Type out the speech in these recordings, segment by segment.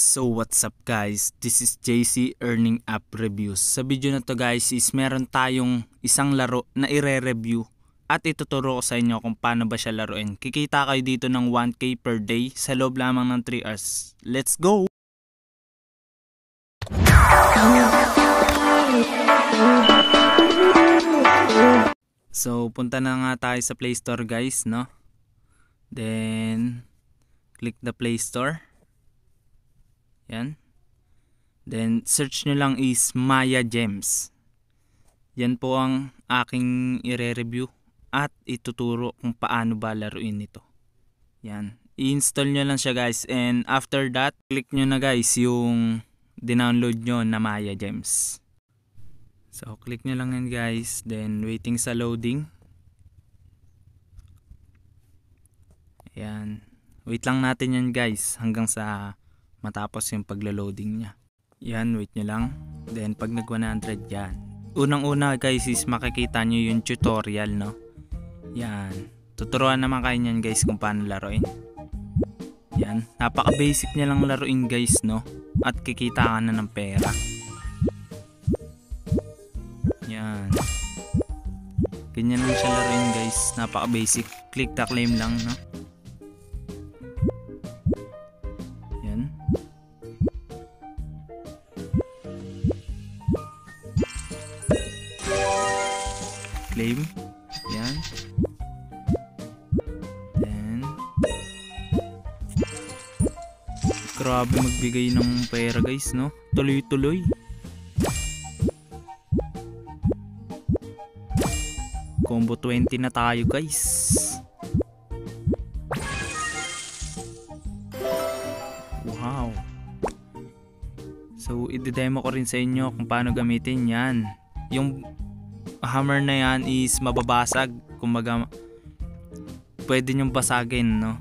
So what's up guys, this is JC Earning App Reviews. Sa video na to guys is meron tayong isang laro na ire-review at ituturo ko sa inyo kung paano ba siya laruin. Kikita kayo dito ng 1k per day sa loob lamang ng 3 hours. Let's go! So punta na nga tayo sa Play Store guys, no? Then click the Play Store. Yan. Then search nyo lang is Maya Gems. Yan po ang aking ire-review at ituturo kung paano ba laruin ito. Yan. I-install nyo lang siya guys, and after that click nyo na guys yung dinownload nyo na Maya Gems. So click nyo lang yan guys, then waiting sa loading. Yan. Wait lang natin yan guys hanggang sa matapos yung paglo-loading niya. Yan, wait nyo lang. Then pag nag 100 yan, unang-una guys is makikita nyo yung tutorial, no? Yan, tuturuan naman kayo nyan guys kung paano laruin. Yan, napaka-basic niya lang laruin guys, no? At kikita ka na ng pera. Yan, ganyan lang siya laruin guys, napaka-basic. Click the claim lang, no? Claim. Yan. Then grabe magbigay ng pera guys, no? Tuloy-tuloy. Combo 20 na tayo guys. Wow. So i-demo ko rin sa inyo kung paano gamitin yan. Yung hammer na yan is mababasag, kumbaga pwede nyong basagin, no,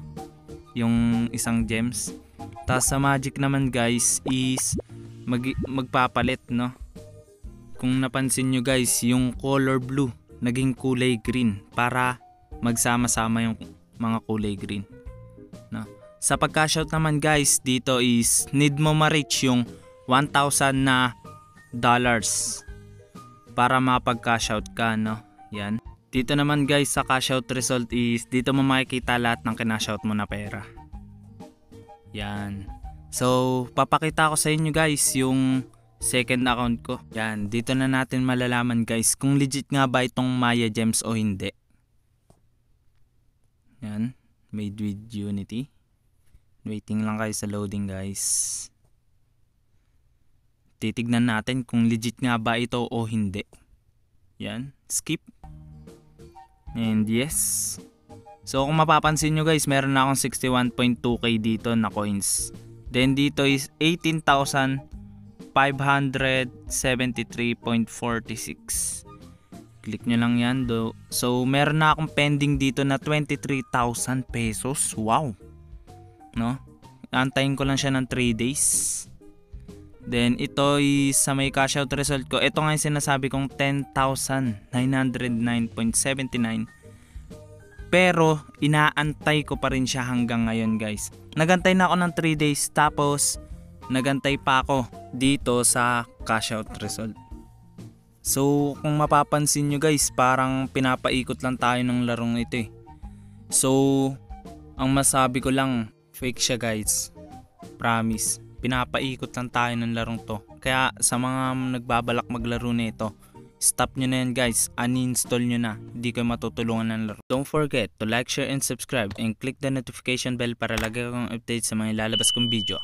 yung isang gems. Tapos sa magic naman guys is magpapalit, no. Kung napansin nyo guys, yung color blue naging kulay green para magsama-sama yung mga kulay green, no. Sa pagka-shout naman guys, dito is need mo ma-reach yung 1,000 na dollars para mapag-cashout ka, no? Yan. Dito naman guys sa cashout result is dito mo makikita lahat ng kinashout mo na pera. Yan. So papakita ko sa inyo guys yung second account ko. Yan. Dito na natin malalaman guys kung legit nga ba itong Maya Gems o hindi. Yan. Made with Unity. Waiting lang kayo sa loading guys. Titignan natin kung legit nga ba ito o hindi. Yan, skip. And yes. So kung mapapansin nyo guys, meron na akong 61.2k dito na coins. Then dito is 18,573.46. Click nyo lang yan do. So meron na akong pending dito na 23,000 pesos. Wow. No? Antayin ko lang siya ng 3 days. Then ito is sa may cash out result ko. Ito nga yung sinasabi kong 10,909.79. Pero inaantay ko pa rin siya hanggang ngayon guys. Nagantay na ako ng 3 days, tapos nagantay pa ako dito sa cash out result. So kung mapapansin nyo guys, parang pinapaikot lang tayo ng larong ito eh. So ang masabi ko lang, fake siya guys. Promise. Pinapaikot lang tayo ng larong to. Kaya sa mga nagbabalak maglaro nito, stop nyo na yan guys. Uninstall nyo na. Hindi kayo matutulungan ng laro. Don't forget to like, share, and subscribe, and click the notification bell para lagi kang update sa mga ilalabas kong video.